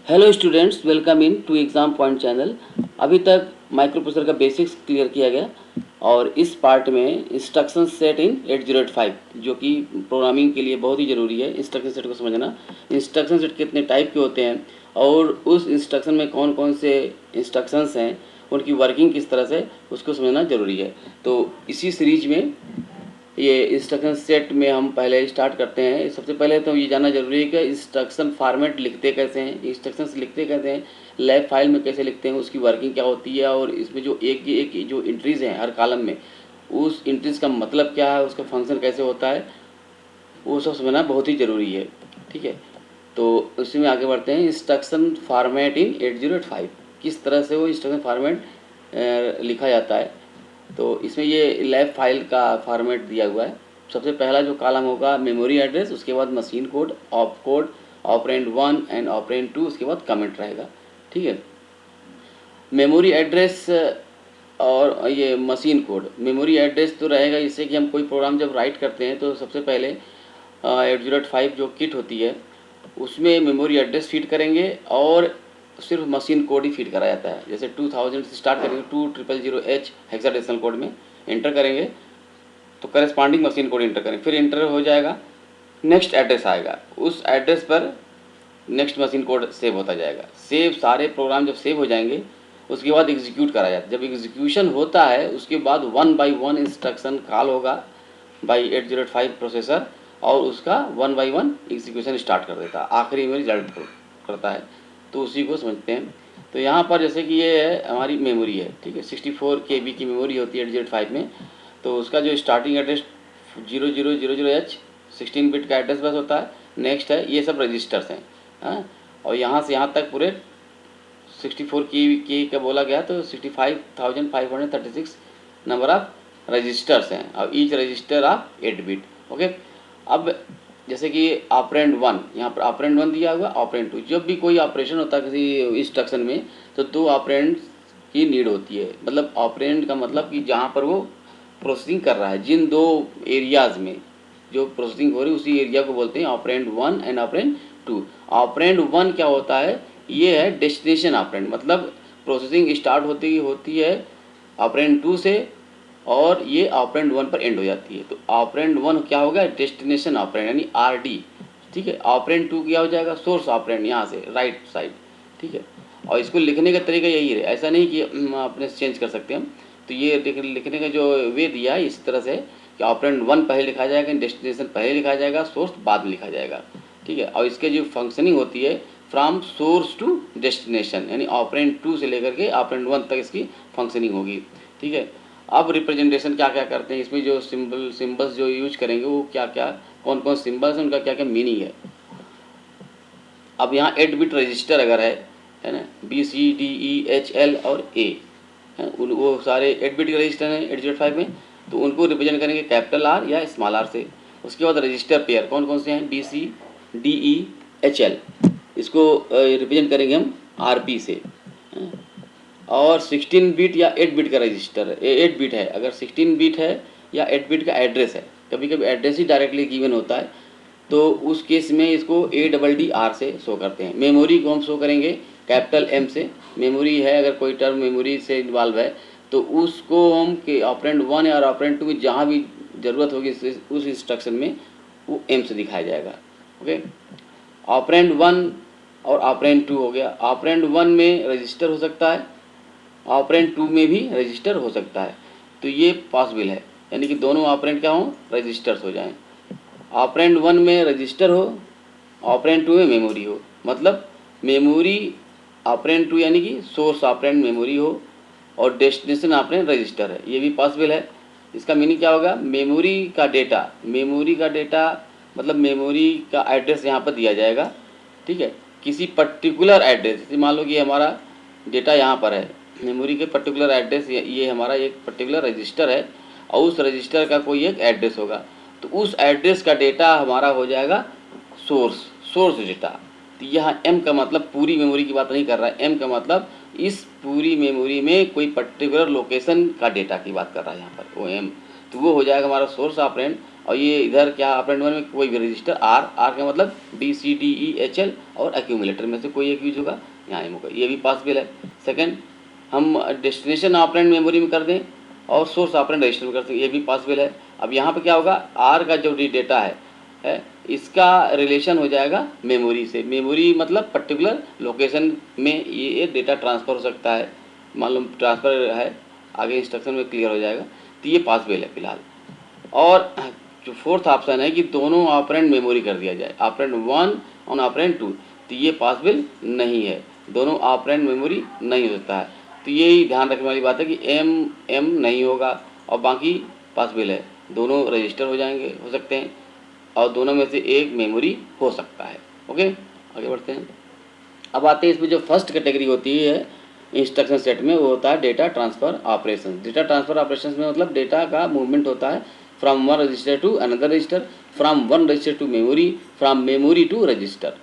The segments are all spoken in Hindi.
Hello students, welcome into exam point channel. अभी तक माइक्रो प्रोसेसर का बेसिक्स क्लियर किया गया और इस पार्ट में इंस्ट्रक्शन सेट इन 8085 जो कि प्रोग्रामिंग के लिए बहुत ही ज़रूरी है। इंस्ट्रक्शन सेट को समझना, इंस्ट्रक्शन सेट कितने टाइप के होते हैं और उस इंस्ट्रक्शन में कौन कौन से इंस्ट्रक्शंस हैं, उनकी वर्किंग किस तरह से, उसको समझना ज़रूरी है। तो इसी सीरीज में ये इंस्ट्रक्शन सेट में हम पहले स्टार्ट करते हैं। सबसे पहले तो ये जानना जरूरी है कि इंस्ट्रक्शन फॉर्मेट लिखते कैसे हैं, इंस्ट्रक्शंस लिखते कैसे हैं, लैब फाइल में कैसे लिखते हैं, उसकी वर्किंग क्या होती है और इसमें जो एक जो इंट्रीज हैं हर कॉलम में, उस इंट्रीज का मतलब क्या है, उसका फंक्शन कैसे होता है, वो सब समझना बहुत ही ज़रूरी है। ठीक है, तो उसी में आगे बढ़ते हैं। इंस्ट्रक्शन फॉर्मेट इन 8085, किस तरह से वो इंस्ट्रक्शन फॉर्मेट लिखा जाता है। तो इसमें ये लैब फाइल का फॉर्मेट दिया हुआ है। सबसे पहला जो कॉलम होगा मेमोरी एड्रेस, उसके बाद machine code, op code, operand 1 and operand 2, उसके बाद कमेंट रहेगा। ठीक है, मेमोरी एड्रेस और ये मशीन कोड। मेमोरी एड्रेस तो रहेगा इससे कि हम कोई प्रोग्राम जब राइट करते हैं तो सबसे पहले 8085 जो किट होती है उसमें मेमोरी एड्रेस फीड करेंगे और सिर्फ मशीन कोड ही फीड करा जाता है। जैसे 2000 से स्टार्ट करेंगे, 2000H हेक्साडेसिमल कोड में एंटर करेंगे तो करस्पॉन्डिंग मशीन कोड एंटर करेंगे, फिर एंटर हो जाएगा, नेक्स्ट एड्रेस आएगा, उस एड्रेस पर नेक्स्ट मशीन कोड सेव होता जाएगा। सेव सारे प्रोग्राम जब सेव हो जाएंगे उसके बाद एग्जीक्यूट करा जाता है। जब एग्जीक्यूशन होता है उसके बाद 1 बाई 1 इंस्ट्रक्शन कॉल होगा बाई 8085 प्रोसेसर और उसका 1 बाई 1 एग्जीक्यूशन स्टार्ट कर देता है, आखिरी में रिजल्ट करता है। तो उसी को समझते हैं। तो यहाँ पर जैसे कि ये है हमारी मेमोरी है, ठीक है, 64 KB की मेमोरी होती है 8085 में। तो उसका जो स्टार्टिंग एड्रेस 0000H 16 बिट का एड्रेस बस होता है। नेक्स्ट है, ये सब रजिस्टर्स हैं, हाँ, और यहाँ से यहाँ तक पूरे 64 की का बोला गया तो 65,536 नंबर ऑफ रजिस्टर्स हैं और each resistor of 8 bit. Okay, अब जैसे कि ऑपरेंड 1, यहाँ पर ऑपरेंड 1 दिया हुआ, ऑपरेंड 2। जब भी कोई ऑपरेशन होता है किसी इंस्ट्रक्शन में तो 2 ऑपरेंड की नीड होती है। मतलब ऑपरेंड का मतलब कि जहाँ पर वो प्रोसेसिंग कर रहा है, जिन दो एरियाज़ में जो प्रोसेसिंग हो रही है उसी एरिया को बोलते हैं ऑपरेंड 1 एंड ऑपरेंड 2। ऑपरेंड 1 क्या होता है, ये है डेस्टिनेशन ऑपरेंड, मतलब प्रोसेसिंग स्टार्ट होती है ऑपरेंड 2 से और ये ऑपरेंड 1 पर एंड हो जाती है। तो ऑपरेंड 1 क्या हो गया, डेस्टिनेशन ऑपरेंड यानी RD। ठीक है, ऑपरेंड 2 क्या हो जाएगा, सोर्स ऑपरेंड, यहाँ से राइट साइड। ठीक है, और इसको लिखने का तरीका यही है, ऐसा नहीं कि अपने चेंज कर सकते हम। तो ये लिखने का जो वे दिया है इस तरह से कि ऑपरेंड 1 पहले लिखा जाएगा, डेस्टिनेशन पहले लिखा जाएगा, सोर्स बाद में लिखा जाएगा। ठीक है, और इसके जो फंक्शनिंग होती है फ्रॉम सोर्स टू डेस्टिनेशन, यानी ऑपरेंड 2 से लेकर के ऑपरेंड 1 तक इसकी फंक्शनिंग होगी। ठीक है, अब रिप्रेजेंटेशन क्या क्या करते हैं, इसमें जो सिंबल्स जो यूज करेंगे वो क्या क्या, कौन कौन सिंबल्स हैं, उनका क्या क्या मीनिंग है। अब यहाँ 8 बिट रजिस्टर अगर है ना, BCDEHL और A हैं, वो सारे 8 बिट के रजिस्टर हैं 8085 में। तो उनको रिप्रेजेंट करेंगे कैपिटल R या स्मॉल r से। उसके बाद रजिस्टर पेयर कौन कौन से हैं, BCDEHL, इसको रिप्रेजेंट करेंगे हम RP से। और 16 बिट या 8 बिट का रजिस्टर है, 8 बिट है, अगर 16 बिट है या 8 बिट का एड्रेस है, कभी कभी एड्रेस ही डायरेक्टली गिवन होता है, तो उस केस में इसको ADDR से शो करते हैं। मेमोरी को हम शो करेंगे कैपिटल M से। मेमोरी है, अगर कोई टर्म मेमोरी से इन्वॉल्व है तो उसको हम के ऑपरेंड 1 या ऑपरेंड 2 में जहाँ भी ज़रूरत होगी उस इंस्ट्रक्शन में वो M से दिखाया जाएगा। ओके, ऑपरेंड 1 और ऑपरेंड 2 हो गया। ऑपरेंड 1 में रजिस्टर हो सकता है, ऑपरेंड 2 में भी रजिस्टर हो सकता है। तो ये पॉसिबल है, यानी कि दोनों ऑपरेंड क्या हों, रजिस्टर्स हो जाएं। ऑपरेंड 1 में रजिस्टर हो, ऑपरेंड 2 में मेमोरी हो, मतलब मेमोरी ऑपरेंड 2 यानी कि सोर्स ऑपरेंड मेमोरी हो और डेस्टिनेशन ऑपरेंड रजिस्टर है, ये भी पॉसिबल है। इसका मीनिंग क्या होगा, मेमोरी का डेटा मतलब मेमोरी का एड्रेस यहाँ पर दिया जाएगा। ठीक है, किसी पर्टिकुलर एड्रेस, जैसे मान लो कि हमारा डेटा यहाँ पर है, मेमोरी के पर्टिकुलर एड्रेस, ये हमारा एक पर्टिकुलर रजिस्टर है और उस रजिस्टर का कोई एक एड्रेस होगा, तो उस एड्रेस का डेटा हमारा हो जाएगा सोर्स डेटा। तो यहाँ M का मतलब पूरी मेमोरी की बात नहीं कर रहा है, M का मतलब इस पूरी मेमोरी में कोई पर्टिकुलर लोकेशन का डेटा की बात कर रहा है यहाँ पर, वो M। तो वो हो जाएगा हमारा सोर्स ऑपरेंड और ये इधर क्या ऑपरेंड 1 में कोई भी रजिस्टर आर, आर का मतलब BCDEHL और एक्यूमुलेटर में से कोई एक यूज होगा, यहाँ एम होगा, ये भी पॉसिबल है। सेकंड, हम डेस्टिनेशन ऑपरेंड मेमोरी में कर दें और सोर्स ऑपरेंड रजिस्टर में कर सकते, ये भी पॉसिबल है। अब यहाँ पे क्या होगा, आर का जो डेटा है इसका रिलेशन हो जाएगा मेमोरी से। मेमोरी मतलब पर्टिकुलर लोकेशन में ये डेटा ट्रांसफ़र हो सकता है, मालूम ट्रांसफ़र है, आगे इंस्ट्रक्शन में क्लियर हो जाएगा। तो ये पॉसिबल है फिलहाल। और जो फोर्थ ऑप्शन है कि दोनों ऑपरेंड मेमोरी कर दिया जाए, ऑपरेंड 1 और ऑपरेंड 2, तो ये पॉसिबल नहीं है, दोनों ऑपरेंड मेमोरी नहीं हो सकता है। तो यही ध्यान रखने वाली बात है कि एम नहीं होगा और बाकी पॉसिबल है, दोनों रजिस्टर हो सकते हैं और दोनों में से एक मेमोरी हो सकता है। ओके, आगे बढ़ते हैं। अब आते हैं इसमें जो फर्स्ट कैटेगरी होती है इंस्ट्रक्शन सेट में, वो होता है data transfer operation. Data transfer operation में मतलब डेटा का मूवमेंट होता है from one register to another register, from one register to memory, from memory to register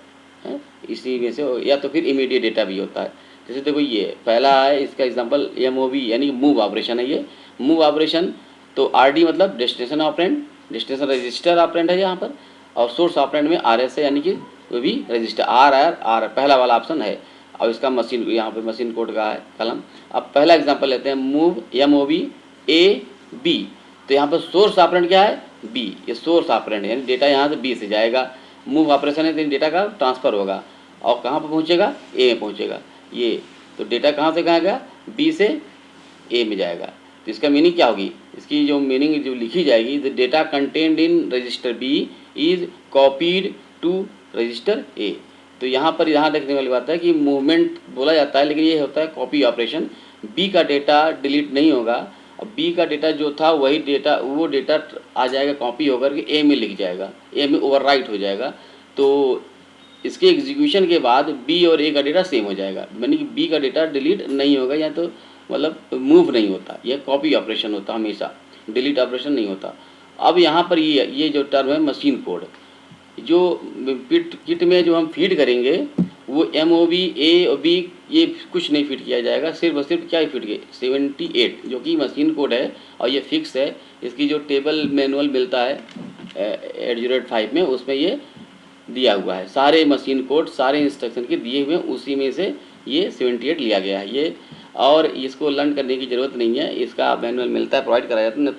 है, इसी में से। या तो फिर इमीडिएट डेटा भी होता है। जैसे देखो ये पहला है, इसका एग्जांपल MOV यानी कि मूव ऑपरेशन है। ये मूव ऑपरेशन तो RD मतलब destination operand, destination register operand है यहाँ पर, और सोर्स ऑपरेंड में RS है यानी कि वो भी रजिस्टर RR पहला वाला ऑप्शन है। और इसका मशीन, यहाँ पे मशीन कोड का है कलम। अब पहला एग्जांपल लेते हैं, मूव MOV AB, तो यहाँ पर सोर्स ऑपरेंड क्या है, B, ये सोर्स ऑपरेंड यानी डेटा यहाँ से B से जाएगा। मूव ऑपरेशन है तो डेटा का ट्रांसफ़र होगा और कहाँ पर पहुँचेगा, A में पहुँचेगा। ये तो डेटा कहाँ से कहाँ गया, B से A में जाएगा। तो इसका मीनिंग क्या होगी, इसकी जो मीनिंग जो लिखी जाएगी, the data contained in register B is copied to register A। तो यहाँ पर यहाँ देखने वाली बात है कि मूवमेंट बोला जाता है, लेकिन ये होता है कॉपी ऑपरेशन। B का डेटा डिलीट नहीं होगा, और B का डेटा जो था वही डेटा, वो डेटा आ जाएगा कॉपी होकर के A में लिख जाएगा, A में ओवरराइट हो जाएगा। तो इसके एग्जीक्यूशन के बाद B और A का डेटा सेम हो जाएगा, यानी कि B का डेटा डिलीट नहीं होगा, या तो मतलब मूव नहीं होता, यह कॉपी ऑपरेशन होता हमेशा, डिलीट ऑपरेशन नहीं होता। अब यहाँ पर ये जो टर्म है मशीन कोड, जो किट में जो हम फीड करेंगे वो MOV A और B ये कुछ नहीं फीड किया जाएगा, सिर्फ और सिर्फ क्या ही फीड किए 78 जो कि मशीन कोड है और ये फिक्स है। इसकी जो टेबल मैनुअल मिलता है 808 में, उसमें ये दिया हुआ है, सारे मशीन कोड सारे इंस्ट्रक्शन के दिए हुए हैं, उसी में से ये 78 लिया गया है ये। और इसको लर्न करने की ज़रूरत नहीं है, इसका मैनुअल मिलता है, प्रोवाइड कराया जाता है। न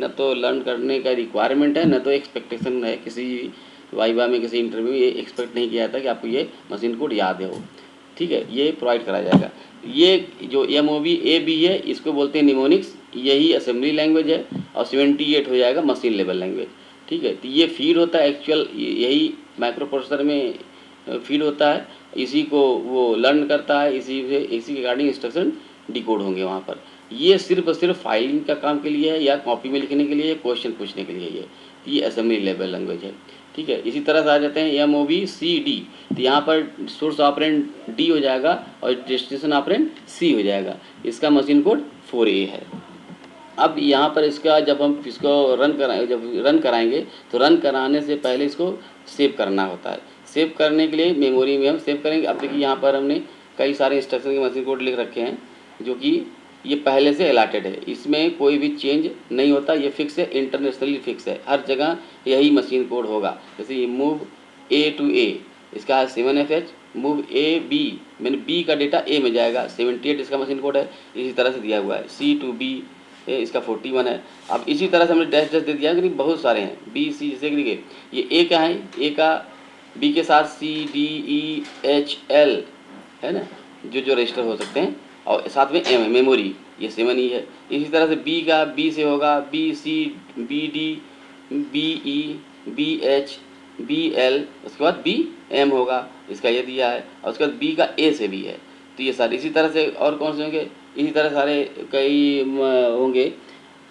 तो लर्न करने का रिक्वायरमेंट है, न तो एक्सपेक्टेशन है। किसी वाइवा में, किसी इंटरव्यू में ये एक्सपेक्ट नहीं किया जाता कि आपको ये मशीन कोड याद हो, ठीक है, ये प्रोवाइड कराया जाएगा। ये जो MOV AB है, इसको बोलते हैं निमोनिक्स, यही असेंबली लैंग्वेज है, और 78 हो जाएगा मशीन लेवल लैंग्वेज, ठीक है। तो ये फीड होता है एक्चुअल, यही माइक्रो प्रोसेसर में फीड होता है, इसी को वो लर्न करता है, इसी के रिगार्डिंग इंस्ट्रक्शन डिकोड होंगे वहाँ पर। ये सिर्फ और सिर्फ फाइलिंग का काम के लिए है, या कॉपी में लिखने के लिए, या क्वेश्चन पूछने के लिए ये असेंबली लेवल लैंग्वेज है, ठीक है। इसी तरह से आ जाते हैं MOV CD, तो यहाँ पर सोर्स ऑपरेंड D हो जाएगा और डेस्टिनेशन ऑपरेंड C हो जाएगा। इसका मशीन कोड 4A है। अब यहाँ पर इसका जब हम इसको रन कराएंगे तो रन कराने से पहले इसको सेव करना होता है। सेव करने के लिए मेमोरी में हम सेव करेंगे। अब देखिए यहाँ पर हमने कई सारे इंस्ट्रक्शन के मशीन कोड लिख रखे हैं, जो कि ये पहले से अलॉटेड है, इसमें कोई भी चेंज नहीं होता, ये फिक्स है, इंटरनेशनली फिक्स है, हर जगह यही मशीन कोड होगा। जैसे ये मूव A to A, इसका है 7FH, मूव AB मैंने B का डेटा A में जाएगा, 78 इसका मशीन कोड है, इसी तरह से दिया हुआ है। C to B इसका 41 है। अब इसी तरह से हमने डैश डैश दे दिया है, लेकिन बहुत सारे हैं B C, जैसे कि देखिए ये A का है, A का B के साथ C D E H L है ना, जो रजिस्टर हो सकते हैं, और साथ में M है मेमोरी, ये 7 ही है। इसी तरह से B का B से होगा B C B D B E B H B L, उसके बाद B M होगा, इसका ये दिया है, और उसके बाद B का A से भी है। तो ये सारे इसी तरह से, और कौन से होंगे, इसी तरह सारे कई होंगे,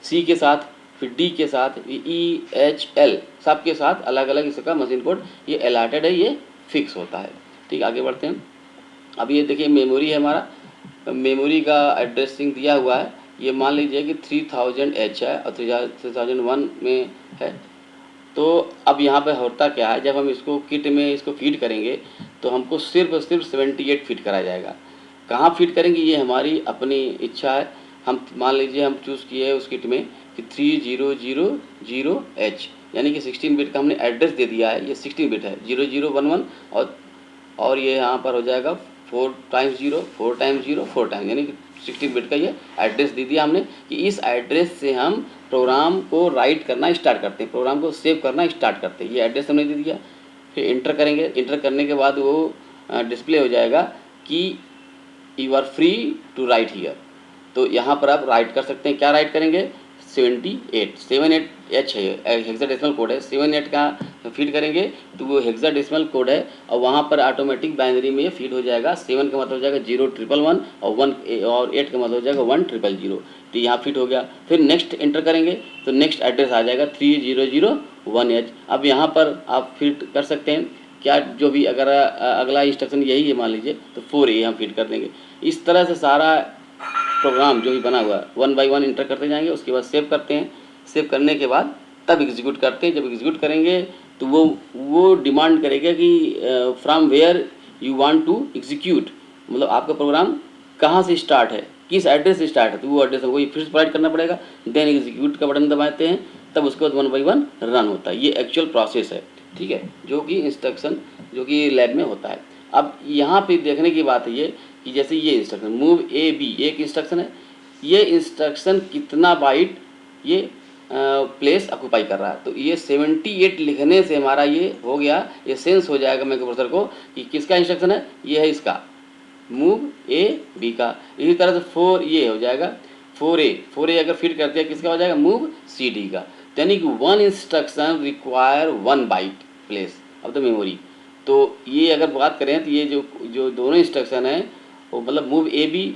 C के साथ, फिर D के साथ, E H L, सब के साथ अलग अलग इसका मशीन कोड, ये अलॉटेड है, ये फिक्स होता है, ठीक। आगे बढ़ते हैं। अब ये देखिए मेमोरी है हमारा, मेमोरी का एड्रेसिंग दिया हुआ है, ये मान लीजिए कि 3000H है और 3001 में है। तो अब यहाँ पे होता क्या है, जब हम इसको किट में इसको फीड करेंगे तो हमको सिर्फ और सिर्फ 78 फीड करा जाएगा। कहाँ फीड करेंगे ये हमारी अपनी इच्छा है। हम मान लीजिए हम चूज़ किए उस किट में कि 3000H, यानी कि 16 बिट का हमने एड्रेस दे दिया है, ये 16 बिट है 0011 और ये यहाँ पर हो जाएगा 4 टाइम्स 0 4 टाइम्स 0 4 टाइम्स, यानी कि 16 बिट का ये एड्रेस दे दिया हमने कि इस एड्रेस से हम प्रोग्राम को राइट करना स्टार्ट करते हैं, प्रोग्राम को सेव करना स्टार्ट करते हैं। ये एड्रेस हमने दे दिया। फिर इंटर करेंगे, इंटर करने के बाद वो डिस्प्ले हो जाएगा कि you are free to write here. तो यहाँ पर आप राइट कर सकते हैं। क्या राइट करेंगे? 78 है, हेक्साडेसिमल कोड है, 78 का फीड करेंगे तो वो हेक्साडेसिमल कोड है और वहाँ पर ऑटोमेटिक बाइनरी में फीड हो जाएगा। 7 का मतलब हो जाएगा 011 और 1 और 8 का मतलब हो जाएगा 1000। तो यहाँ फिट हो गया। फिर नेक्स्ट एंटर करेंगे तो नेक्स्ट एड्रेस आ जाएगा 3001H। अब यहाँ पर आप फिट कर सकते हैं क्या, जो भी अगर अगला इंस्ट्रक्शन यही है मान लीजिए तो 4A हम फीड कर देंगे। इस तरह से सारा प्रोग्राम जो भी बना हुआ है 1 बाय 1 इंटर करते जाएंगे, उसके बाद सेव करते हैं। सेव करने के बाद तब एग्जीक्यूट करते हैं। जब एग्जीक्यूट करेंगे तो वो डिमांड करेगा कि from where you want to execute, मतलब आपका प्रोग्राम कहाँ से स्टार्ट है, किस एड्रेस से स्टार्ट है, तो वो एड्रेस हमको फिर से प्रोवाइड करना पड़ेगा। देन एग्जीक्यूट का बटन दबाते हैं, तब उसके बाद 1 बाय 1 रन होता है। ये एक्चुअल प्रोसेस है, ठीक है, जो कि इंस्ट्रक्शन जो कि लैब में होता है। अब यहाँ पे देखने की बात है ये कि जैसे ये इंस्ट्रक्शन मूव ए बी एक इंस्ट्रक्शन है, ये इंस्ट्रक्शन कितना बाइट ये प्लेस ऑक्यूपाई कर रहा है। तो ये 78 लिखने से हमारा ये हो गया, ये सेंस हो जाएगा माइक्रोप्रोसेसर को कि किसका इंस्ट्रक्शन है, ये है इसका मूव ए बी का। इसी तरह से 4 ये हो जाएगा 4A अगर फिट कर दिया किसका हो जाएगा, मूव सी डी का। यानी कि 1 instruction require 1 byte place of the memory. तो ये अगर बात करें तो ये जो दोनों इंस्ट्रक्शन हैं वो मतलब move A B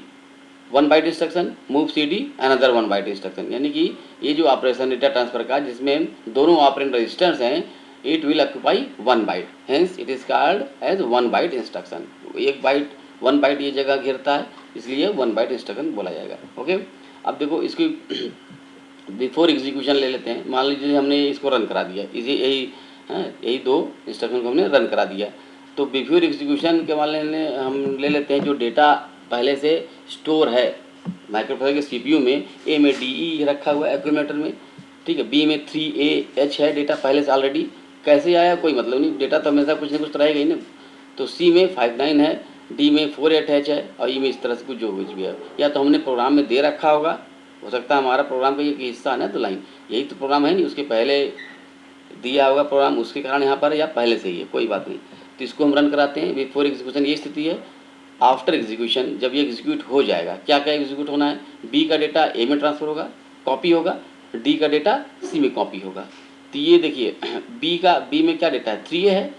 1 byte instruction, move C D another 1 byte instruction, यानी कि ये जो ऑपरेशन डेटा ट्रांसफर का जिसमें दोनों ऑपरेंड रजिस्टर्स हैं, it will occupy 1 byte, hence it is called as 1 byte instruction. एक बाइट 1 बाइट ये जगह घेरता है, इसलिए 1 बाइट इंस्ट्रक्शन बोला जाएगा। ओके, अब देखो इसकी बिफोर एग्जीक्यूशन ले लेते हैं। मान लीजिए हमने इसको रन करा दिया, यही 2 इंस्ट्रक्शन को हमने रन करा दिया। तो बिफोर एग्जीक्यूशन के वाले हम ले लेते हैं जो डेटा पहले से स्टोर है माइक्रोप्रोसेसर के सीपीयू में। ए में DE रखा हुआ है एक्यूमुलेटर में, ठीक है, बी में 3AH है डेटा पहले से ऑलरेडी। कैसे आया कोई मतलब नहीं, डेटा तो हमेशा कुछ ना कुछ तो रहेगा ही ना। तो सी में 59 है, डी में 48H है और ई में इस तरह से कुछ जो कुछ भी है, या तो हमने प्रोग्राम में दे रखा होगा, हो सकता है हमारा प्रोग्राम का ये हिस्सा है ना, तो लाइन यही तो प्रोग्राम है नहीं, उसके पहले दिया होगा प्रोग्राम, उसके कारण यहाँ पर या पहले से ही है, कोई बात नहीं। तो इसको हम रन कराते हैं। बिफोर एग्जीक्यूशन ये स्थिति है। आफ्टर एग्जीक्यूशन जब ये एग्जीक्यूट हो जाएगा, क्या क्या एग्जीक्यूट होना है, बी का डेटा ए में ट्रांसफर होगा, कॉपी होगा, डी का डेटा सी में कॉपी होगा। तो ये देखिए बी में क्या डेटा है, 3A है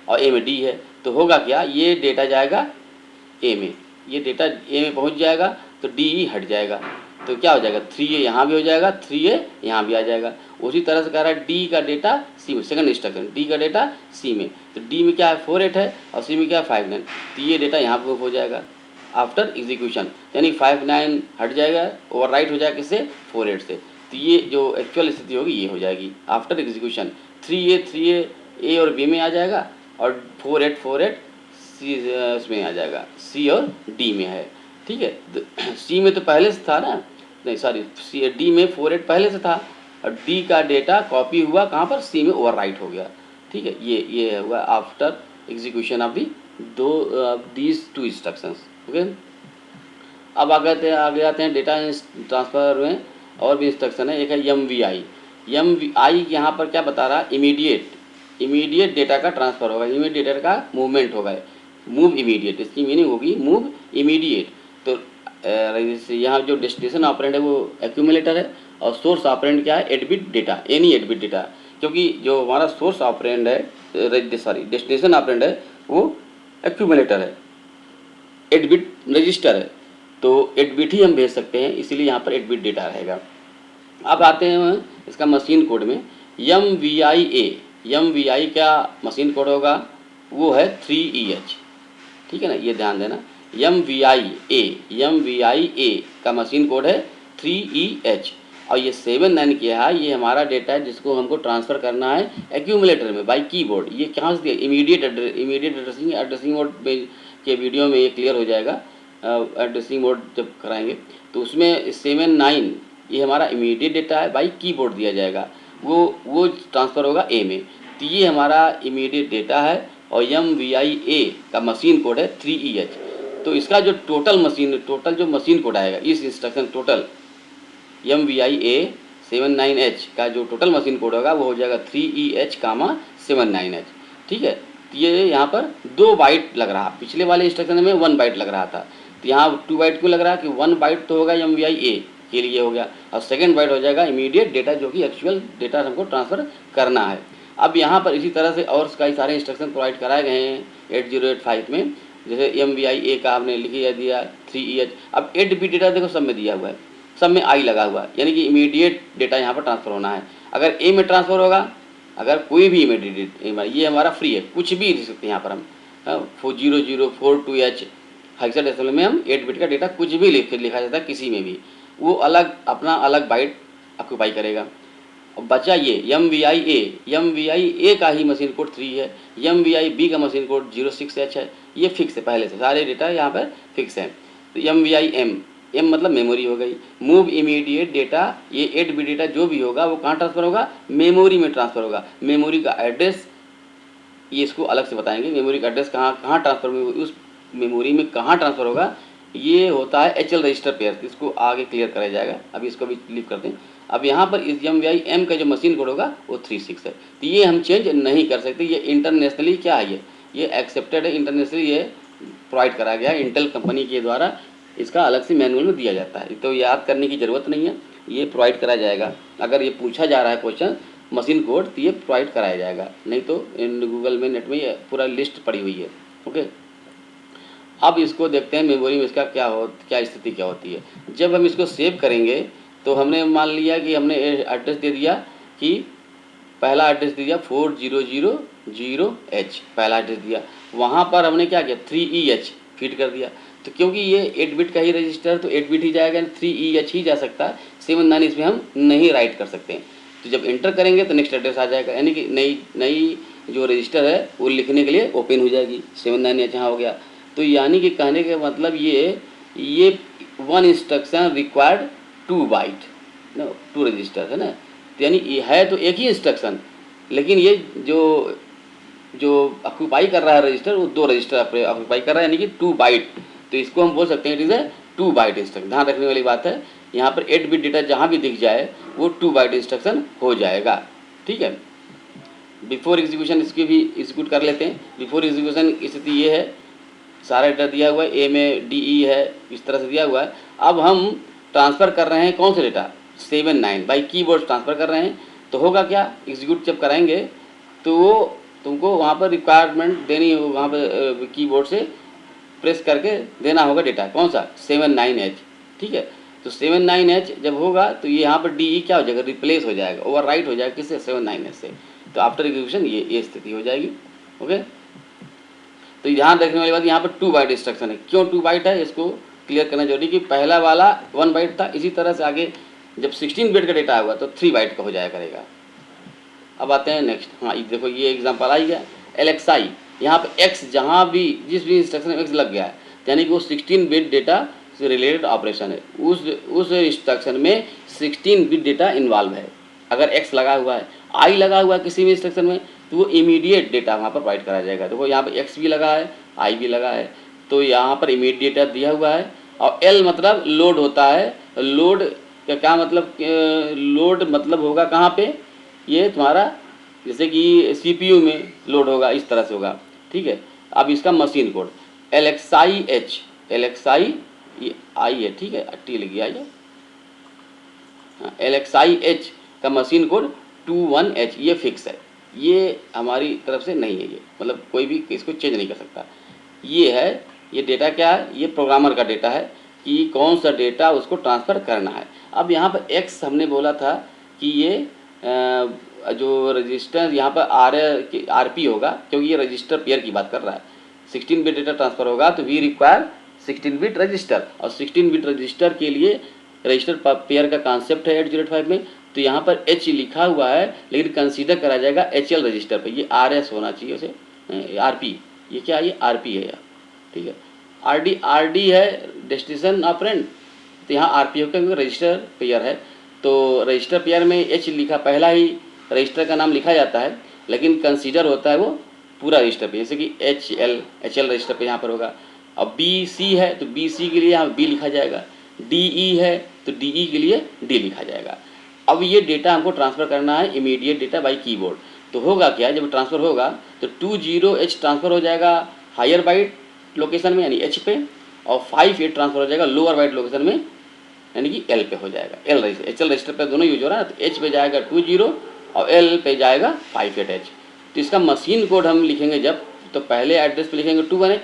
और ए में डी है, तो होगा क्या, ये डेटा जाएगा ए में, ये डेटा ए में पहुंच जाएगा तो DE हट जाएगा, तो क्या हो जाएगा 3A यहाँ भी हो जाएगा, 3A यहाँ भी आ जाएगा। उसी तरह से कह रहा है डी का डेटा सी में, सेकंड इंस्ट्रक्शन डी का डेटा सी में, तो डी में क्या है 48 है और सी में क्या है 59, तो ये डेटा यहाँ पर हो जाएगा आफ्टर एग्जीक्यूशन, यानी 59 हट जाएगा, ओवर राइट हो जाएगा किससे, 48 से। तो ये जो एक्चुअल स्थिति होगी ये हो जाएगी आफ्टर एग्जीक्यूशन। 3A ए और बी में आ जाएगा और 48 सी इसमें आ जाएगा, सी और डी में है, ठीक है। तो सी में तो पहले से था ना, नहीं सॉरी सी डी में 48 पहले से था और डी का डेटा कॉपी हुआ कहाँ पर, सी में ओवर राइट हो गया, ठीक है। ये हुआ after execution of these 2 instructions. Okay, अब आगे आते हैं डेटा ट्रांसफर में और भी इंस्ट्रक्शन है। एक है MVI यहाँ पर क्या बता रहा है, इमीडिएट डेटा का ट्रांसफ़र होगा, इमीडिएट डेटा का मूवमेंट होगा, मूव इमीडिएट, इसकी मीनिंग होगी मूव इमीडिएट। तो यहाँ जो डेस्टिनेशन ऑपरेंड है वो एक्यूमुलेटर है और सोर्स ऑपरेंड क्या है, 8 bit data, any 8 bit data, क्योंकि जो हमारा सोर्स ऑपरेंड है डेस्टिनेशन ऑपरेंड है वो एक्यूमुलेटर है, 8 बिट रजिस्टर है, तो 8 बिट ही हम भेज सकते हैं, इसीलिए यहाँ पर 8 बिट डेटा रहेगा। अब आते हैं इसका मशीन कोड में। MVI क्या मशीन कोड होगा, वो है 3EH, ठीक है ना, ये ध्यान देना। MVI का मशीन कोड है 3EH और ये 79 क्या है, ये हमारा डेटा है जिसको हमको ट्रांसफ़र करना है एक्यूमुलेटर में बाय कीबोर्ड। ये कहाँ से दिया, इमीडिएट एड्रेसिंग मोड के वीडियो में ये क्लियर हो जाएगा, एड्रेसिंग मोड जब कराएंगे तो उसमें 79 ये हमारा इमीडिएट डेटा है, बाई कीबोर्ड दिया जाएगा। वो ट्रांसफ़र होगा ए में। तो ये हमारा इमीडिएट डेटा है और MVIA का मशीन कोड है 3EH। तो इसका जो टोटल जो मशीन कोड आएगा इस इंस्ट्रक्शन टोटल MVIA 79H का जो टोटल मशीन कोड होगा वो हो जाएगा 3EH 79H। ठीक है, तो ये यहाँ पर 2 बाइट लग रहा, पिछले वाले इंस्ट्रक्शन में 1 बाइट लग रहा था, तो यहाँ 2 बाइट क्यों लग रहा है कि 1 बाइट तो होगा MVIA के लिए हो गया और सेकेंड बाइट हो जाएगा इमीडिएट डेटा जो कि एक्चुअल डेटा हमको ट्रांसफ़र करना है। अब यहाँ पर इसी तरह से और कई सारे इंस्ट्रक्शन प्रोवाइड कराए गए हैं 8085 में, जैसे MVIA का आपने लिख दिया 3EH। अब 8 बिट डेटा देखो सब में दिया हुआ है, सब में आई लगा हुआ है, यानी कि इमीडिएट डेटा यहाँ पर ट्रांसफ़र होना है। अगर ए में ट्रांसफ़र होगा, अगर कोई भी इमीडिएट, ये हमारा फ्री है, कुछ भी लिख सकते हैं यहाँ पर हम 0042H हेक्साडेसिमल में हम 8 बिट का डेटा कुछ भी लिखा जाता है, किसी में भी वो अलग अपना अलग बाइट ऑक्यूपाई करेगा। अब बचा ये MVIA का ही मशीन कोड 3 है, MVIB का मशीन कोड 06H है, ये फिक्स है पहले से, सारे डेटा यहाँ पर फिक्स हैं। तो MVIM मतलब मेमोरी हो गई। मूव इमीडिएट डेटा, ये 8 बिट डेटा जो भी होगा वो कहाँ ट्रांसफ़र होगा, मेमोरी में ट्रांसफ़र होगा। मेमोरी का एड्रेस ये इसको अलग से बताएंगे, मेमोरी का एड्रेस कहाँ ट्रांसफ़र में, उस मेमोरी में कहाँ ट्रांसफ़र होगा, ये होता है HL रजिस्टर पेयर। इसको आगे क्लियर कराया जाएगा, अभी इसको भी लीव करते हैं। अब यहाँ पर इस MVIM का जो मशीन कोड होगा वो 36 है, तो ये हम चेंज नहीं कर सकते। ये इंटरनेशनली क्या है, ये एक्सेप्टेड है, इंटरनेशनली ये प्रोवाइड करा गया है इंटेल कंपनी के द्वारा, इसका अलग से मैनुअल में दिया जाता है, तो याद करने की ज़रूरत नहीं है, ये प्रोवाइड कराया जाएगा। अगर ये पूछा जा रहा है क्वेश्चन मशीन कोड तो ये प्रोवाइड कराया जाएगा, नहीं तो इन गूगल में नेट में ये पूरा लिस्ट पड़ी हुई है। ओके, अब इसको देखते हैं मेमोरी में इसका क्या स्थिति क्या होती है। जब हम इसको सेव करेंगे तो हमने मान लिया कि हमने एड्रेस दे दिया कि पहला एड्रेस दे दिया 4000H, पहला एड्रेस दिया, वहाँ पर हमने क्या किया 3EH फीड कर दिया। तो क्योंकि ये 8 बिट का ही रजिस्टर तो 8 बिट ही जाएगा, 3EH ही जा सकता है, 79 इसमें हम नहीं राइट कर सकते हैं। तो जब एंटर करेंगे तो नेक्स्ट एड्रेस आ जाएगा, यानी कि नई जो रजिस्टर है वो लिखने के लिए ओपन हो जाएगी, 79H यहाँ हो गया। तो यानी कि कहने का मतलब ये 1 इंस्ट्रक्शन रिक्वायर्ड 2 बाइट, 2 रजिस्टर है ना, तो यानी ये है तो एक ही इंस्ट्रक्शन, लेकिन ये जो ऑक्यूपाई कर रहा है रजिस्टर वो 2 रजिस्टर ऑक्यूपाई कर रहा है, यानी कि 2 बाइट। तो इसको हम बोल सकते हैं it is a 2 byte instruction. ध्यान रखने वाली बात है, यहाँ पर 8 बिट डेटा जहाँ भी दिख जाए वो 2 बाइट इंस्ट्रक्शन हो जाएगा। ठीक है, बिफोर एग्जीक्यूशन इसकी भी एग्जीक्यूट कर लेते हैं। बिफोर एग्जीक्यूशन की स्थिति ये है, सारा डेटा दिया हुआ है, ए में DE है, इस तरह से दिया हुआ है। अब हम ट्रांसफ़र कर रहे हैं कौन सा डेटा, 79 बाई कीबोर्ड ट्रांसफ़र कर रहे हैं। तो होगा क्या, एग्जीक्यूट जब कराएंगे तो वो तुमको वहाँ पर रिक्वायरमेंट देनी हो, वहाँ पर कीबोर्ड से प्रेस करके देना होगा डेटा, कौन सा 79H। ठीक है, तो 79H जब होगा तो ये यहाँ पर DE क्या हो जाएगा, रिप्लेस हो जाएगा, ओवर राइट हो जाएगा किससे, 79H से। तो आफ्टर एग्जीक्यूशन ये स्थिति हो जाएगी। ओके, तो ध्यान रखने वाली बात, यहाँ पर 2 बाइट इंस्ट्रक्शन है। क्यों 2 बाइट है इसको क्लियर करना जरूरी, कि पहला वाला 1 बाइट था, इसी तरह से आगे जब 16 बिट का डेटा होगा तो 3 बाइट का हो जाया करेगा। अब आते हैं नेक्स्ट। हाँ, ये देखो ये एग्जांपल आ गया, LXI, यहाँ पे X जहाँ भी जिस भी इंस्ट्रक्शन में X लग गया है, यानी कि वो 16 बिट डेटा से रिलेटेड ऑपरेशन है, उस इंस्ट्रक्शन में 16 बिट डेटा इन्वॉल्व है। अगर X लगा हुआ है, I लगा हुआ है किसी भी इंस्ट्रक्शन में, तो वो इमीडिएट डेटा वहाँ पर प्रोवाइड कराया जाएगा। देखो यहाँ पर X भी लगा है, I भी लगा है, तो यहाँ पर इमीडिएट डेटा दिया हुआ है। और L मतलब लोड होता है, लोड का क्या मतलब, लोड मतलब होगा कहाँ पे, ये तुम्हारा जैसे कि CPU में लोड होगा, इस तरह से होगा। ठीक है, अब इसका मशीन कोड LXI ये आई है, ठीक है, टी लगी आई है, LXI-H का मशीन कोड 21H, ये फिक्स है, ये हमारी तरफ से नहीं है, ये मतलब कोई भी इसको चेंज नहीं कर सकता। ये है, ये डेटा क्या है, ये प्रोग्रामर का डेटा है कि कौन सा डेटा उसको ट्रांसफ़र करना है। अब यहाँ पर X हमने बोला था कि ये जो रजिस्टर यहाँ पर RP होगा, क्योंकि ये रजिस्टर पेयर की बात कर रहा है। 16 बिट डेटा ट्रांसफ़र होगा तो वी रिक्वायर 16 बिट रजिस्टर, और 16 बिट रजिस्टर के लिए रजिस्टर पेयर का कॉन्सेप्ट है 8085 में। तो यहाँ पर H लिखा हुआ है, लेकिन कंसीडर करा जाएगा HL रजिस्टर पे, ये RS होना चाहिए उसे, RP, ये क्या है, ये RP है यार। ठीक है, RD है डेस्टिनेशन ऑपरेंड, तो यहाँ RP होगा क्योंकि रजिस्टर पेयर है। तो रजिस्टर पेयर में H लिखा पहला ही रजिस्टर का नाम लिखा जाता है, लेकिन कंसीडर होता है वो पूरा रजिस्टर पे, जैसे कि एच एल रजिस्टर पे यहाँ पर होगा। अब बी सी है तो बी सी के लिए यहाँ बी लिखा जाएगा, डी ई है तो डी ई के लिए डी लिखा जाएगा। अब ये डेटा हमको ट्रांसफ़र करना है इमीडिएट डेटा बाई कीबोर्ड। तो होगा क्या, जब ट्रांसफ़र होगा तो 20H ट्रांसफ़र हो जाएगा हायर बाइट लोकेशन में यानी एच पे, और 58 ट्रांसफ़र हो जाएगा लोअर बाइट लोकेशन में यानी कि एल पे हो जाएगा। एल रजिस्टर पे दोनों यूज हो रहा है, तो एच पे जाएगा 20 और एल पे जाएगा 58H। तो इसका मशीन कोड हम लिखेंगे जब, तो पहले एड्रेस पे लिखेंगे 21H,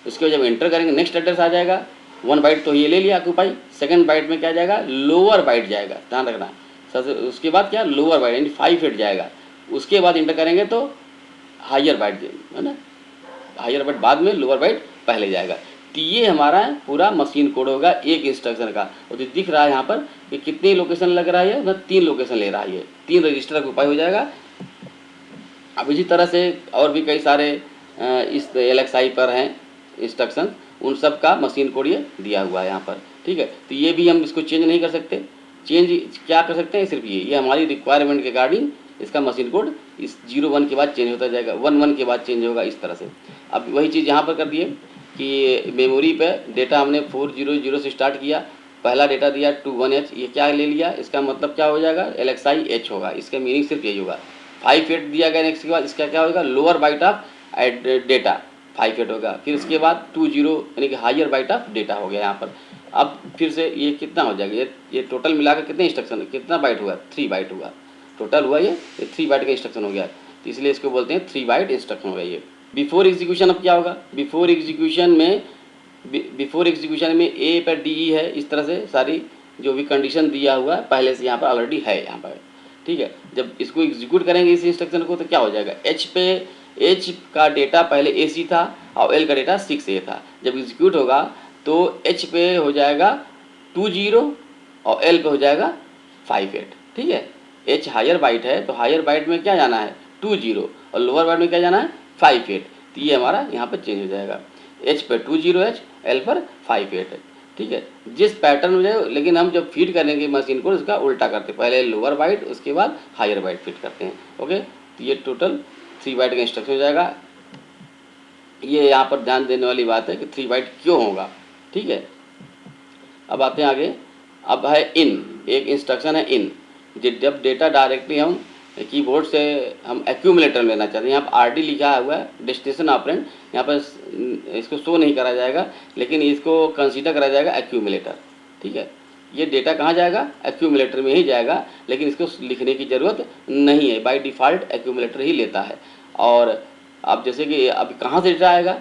उसके बाद जब एंटर करेंगे नेक्स्ट एड्रेस आ जाएगा 1 बाइट, तो ये ले लिया ऑक्यूपाई। सेकंड बाइट में क्या जाएगा, लोअर बाइट जाएगा, ध्यान रखना। सबसे उसके बाद क्या, लोअर बाइट यानी 58 जाएगा। उसके बाद इंटर करेंगे तो हायर बाइट है ना, हायर बाइट बाद में, लोअर बाइट पहले जाएगा। तो ये हमारा पूरा मशीन कोड होगा एक इंस्ट्रक्शन का। और जो दिख रहा है यहाँ पर कि कितनी लोकेशन लग रहा है, ना 3 लोकेशन ले रहा है, ये 3 रजिस्टर का उपाय हो जाएगा। अब इसी तरह से और भी कई सारे इस LXI पर हैं इंस्ट्रक्शन, उन सब का मशीन कोड ये दिया हुआ है यहाँ पर, ठीक है। तो ये भी हम इसको चेंज नहीं कर सकते। चेंज क्या कर सकते हैं, सिर्फ ये हमारी रिक्वायरमेंट के अकॉर्डिंग इसका मशीन कोड इस 01 के बाद चेंज होता जाएगा, 11 के बाद चेंज होगा, इस तरह से। अब वही चीज़ यहाँ पर कर दिए कि मेमोरी पे डेटा हमने 400 से स्टार्ट किया, पहला डेटा दिया 21H, ये क्या ले लिया, इसका मतलब क्या हो जाएगा, LXI H होगा, इसका मीनिंग सिर्फ यही होगा। 58 दिया गया नेक्स्ट के बाद इसका क्या होगा, लोअर बाइट ऑफ डेटा 58 होगा। फिर इसके बाद 20 यानी कि हायर बाइट ऑफ डेटा हो गया यहाँ पर। अब फिर से ये कितना हो जाएगा, ये टोटल मिलाकर कितने इंस्ट्रक्शन, कितना बाइट हुआ, 3 बाइट हुआ टोटल हुआ, ये 3 बाइट का इंस्ट्रक्शन हो गया, तो इसलिए इसको बोलते हैं 3 बाइट इंस्ट्रक्शन हो गया ये। बिफोर एग्जीक्यूशन अब क्या होगा, बिफोर एग्जीक्यूशन में ए पर डी ई है, इस तरह से सारी जो भी कंडीशन दिया हुआ है पहले से यहाँ पर ऑलरेडी है यहाँ पर, ठीक है। जब इसको एग्जीक्यूट करेंगे इस इंस्ट्रक्शन को तो क्या हो जाएगा, एच का डेटा पहले ए सी था और एल का डेटा 6A था। जब एग्जीक्यूट होगा तो एच पे हो जाएगा 20 और एल पे हो जाएगा 58, ठीक है। एच हायर बाइट है तो हायर बाइट में क्या जाना है 20 और लोअर बाइट में क्या जाना है 58, तो ये हमारा यहाँ पर चेंज हो जाएगा, एच पर 20H, एल पर 58, ठीक है। जिस पैटर्न में जाए, लेकिन हम जब फीड करेंगे मशीन को इसका उल्टा करते हैं, पहले लोअर बाइट उसके बाद हायर बाइट फीड करते हैं, ओके। तो ये टोटल 3 बाइट का इंस्ट्रक्शन हो जाएगा। ये यहाँ पर ध्यान देने वाली बात है कि 3 बाइट क्यों होगा, ठीक है। अब आते हैं आगे, अब है इन, एक इंस्ट्रक्शन है इन, जब डेटा डायरेक्टली हम कीबोर्ड से हम एक्यूमुलेटर में लेना चाहते हैं। यहाँ पर आरडी लिखा हुआ है डेस्टिनेशन ऑपरेंड, यहाँ पर इसको शो नहीं करा जाएगा, लेकिन इसको कंसीडर करा जाएगा एक्यूमुलेटर, ठीक है। ये डेटा कहाँ जाएगा, एक्यूमुलेटर में ही जाएगा, लेकिन इसको लिखने की ज़रूरत नहीं है, बाय डिफ़ॉल्ट एक्यूमुलेटर ही लेता है। और अब जैसे कि अब कहाँ से डेटा आएगा,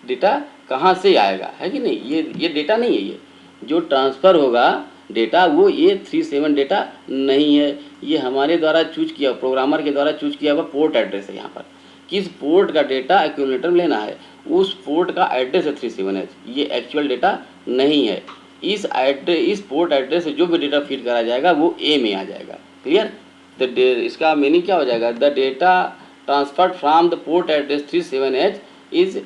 डेटा कहाँ से आएगा, है कि नहीं, ये डेटा नहीं है, ये जो ट्रांसफ़र होगा डेटा वो ये 37 डेटा नहीं है, ये हमारे द्वारा चूज किया, प्रोग्रामर के द्वारा चूज किया हुआ पोर्ट एड्रेस है। यहाँ पर किस पोर्ट का डेटा एक्यूमुलेटर में लेना है, उस पोर्ट का एड्रेस है 37H, ये एक्चुअल डेटा नहीं है। इस पोर्ट एड्रेस से जो भी डेटा फीड करा जाएगा वो ए में आ जाएगा, क्लियर। तो इसका मीनिंग क्या हो जाएगा, the data transferred from the port address 37H is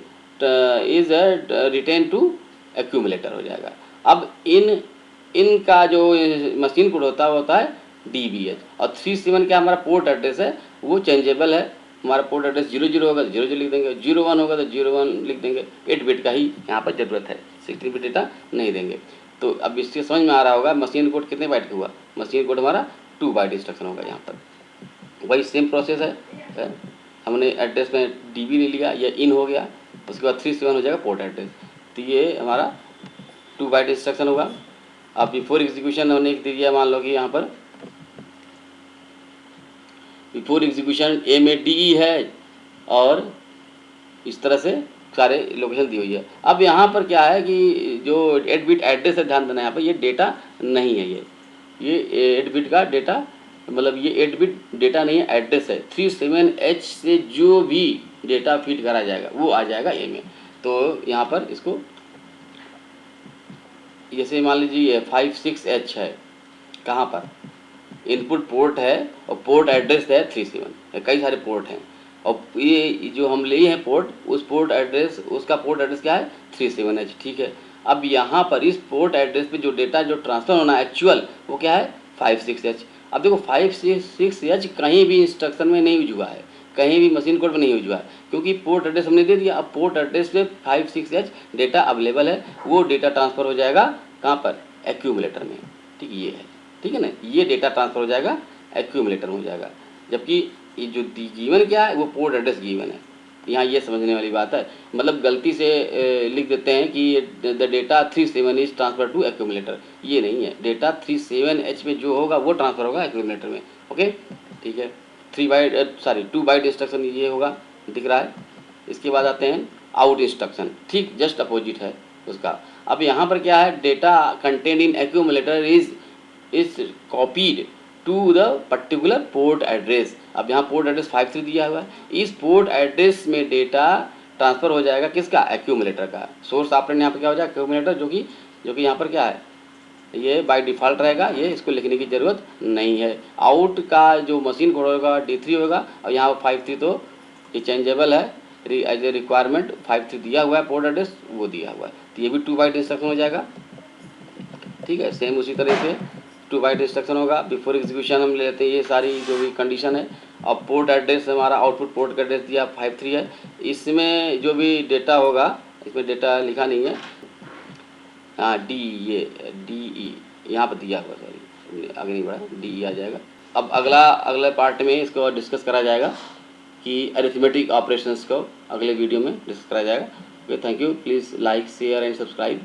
written to accumulator हो जाएगा। अब इनका जो मशीन कोड होता है DBH, और 37 क्या हमारा पोर्ट एड्रेस है वो चेंजेबल है। हमारा पोर्ट एड्रेस 00 होगा तो 00 लिख देंगे, 01 होगा तो 01 लिख देंगे, 8 बिट का ही यहाँ पर ज़रूरत है, 16 बिट डेटा नहीं देंगे। तो अब इससे समझ में आ रहा होगा मशीन कोड कितने बाइट का हुआ, मशीन कोड हमारा 2 बाइट इंस्ट्रक्शन होगा। यहाँ पर वही सेम प्रोसेस है, हमने एड्रेस में DB ले लिया, या इन हो गया, उसके बाद 37 हो जाएगा पोर्ट एड्रेस, तो ये हमारा 2 बाइट इंस्ट्रक्शन होगा। अब बिफोर एग्जीक्यूशन हमने एक दिया, मान लो कि यहाँ पर बिफोर एग्जीक्यूशन ए में DE है और इस तरह से सारे लोकेशन दी हुई है। अब यहाँ पर क्या है कि जो 8 बिट एड्रेस है, ध्यान देना यहाँ पर ये डेटा नहीं है, ये 8 बिट का डेटा, मतलब ये 8 बिट डेटा नहीं है, एड्रेस है। 37H से जो भी डेटा फीड करा जाएगा वो आ जाएगा ए में। तो यहाँ पर इसको जैसे मान लीजिए ये 56H है, कहाँ पर इनपुट पोर्ट है और पोर्ट एड्रेस है 37, कई सारे पोर्ट हैं, और ये जो हम लिए हैं पोर्ट, उस पोर्ट एड्रेस, उसका पोर्ट एड्रेस क्या है 37H, ठीक है। अब यहाँ पर इस पोर्ट एड्रेस पे जो डेटा जो ट्रांसफ़र होना है एक्चुअल वो क्या है 56H, अब देखो 566H कहीं भी इंस्ट्रक्शन में नहीं यूज हुआ है, कहीं भी मशीन कोड में नहीं यूज हुआ है, क्योंकि पोर्ट एड्रेस हमने दे दिया। अब पोर्ट एड्रेस पे 56H डेटा अवेलेबल है, वो डेटा ट्रांसफ़र हो जाएगा कहाँ पर, एक्यूमुलेटर में। ठीक ये है, ठीक है ना, ये डेटा ट्रांसफ़र हो जाएगा एक्यूमुलेटर में हो जाएगा। जबकि ये जो गिवन क्या है, वो पोर्ट एड्रेस गिवन है। यहाँ ये समझने वाली बात है, मतलब गलती से लिख देते हैं कि the data 37 is transfer to accumulator, ये नहीं है। डेटा 37H में जो होगा वो ट्रांसफर होगा एक्यूमुलेटर में। ओके, ठीक है। 2 बाइट इंस्ट्रक्शन ये होगा, दिख रहा है। इसके बाद आते हैं आउट इंस्ट्रक्शन, ठीक जस्ट अपोजिट है उसका। अब यहाँ पर क्या है, data content in accumulator is copied to the particular port address. अब यहाँ पोर्ट एड्रेस 53 दिया हुआ है, इस पोर्ट एड्रेस में डेटा ट्रांसफ़र हो जाएगा किसका, एक्यूमुलेटर का। सोर्स ऑपरेंड यहाँ पर क्या हो जाएगा, एक्यूमुलेटर, जो कि यहाँ पर क्या है, ये बाय डिफ़ॉल्ट रहेगा, ये इसको लिखने की ज़रूरत नहीं है। आउट का जो मशीन कोड होगा D3 होगा, और यहाँ 53 तो ये चेंजेबल है, एज ए रिक्वायरमेंट 53 दिया हुआ है, पोर्ट एड्रेस वो दिया हुआ है, तो ये भी 2 बाइट इंस्ट्रक्शन हो जाएगा। ठीक है, सेम उसी तरह से 2 बाइट इंस्ट्रक्शन होगा। बिफोर एग्जीक्यूशन हम ले लेते हैं ये सारी जो भी कंडीशन है। अब पोर्ट एड्रेस हमारा आउटपुट पोर्ट का एड्रेस दिया 53 है, इसमें जो भी डेटा होगा, इसमें डेटा लिखा नहीं है, हाँ DE यहाँ पर दिया हुआ, सॉरी आगे नहीं बढ़ा, DE आ जाएगा। अब अगले पार्ट में इसको डिस्कस करा जाएगा कि अरिथमेटिक ऑपरेशंस को अगले वीडियो में डिस्कस करा जाएगा। Okay, thank you, please like share and subscribe.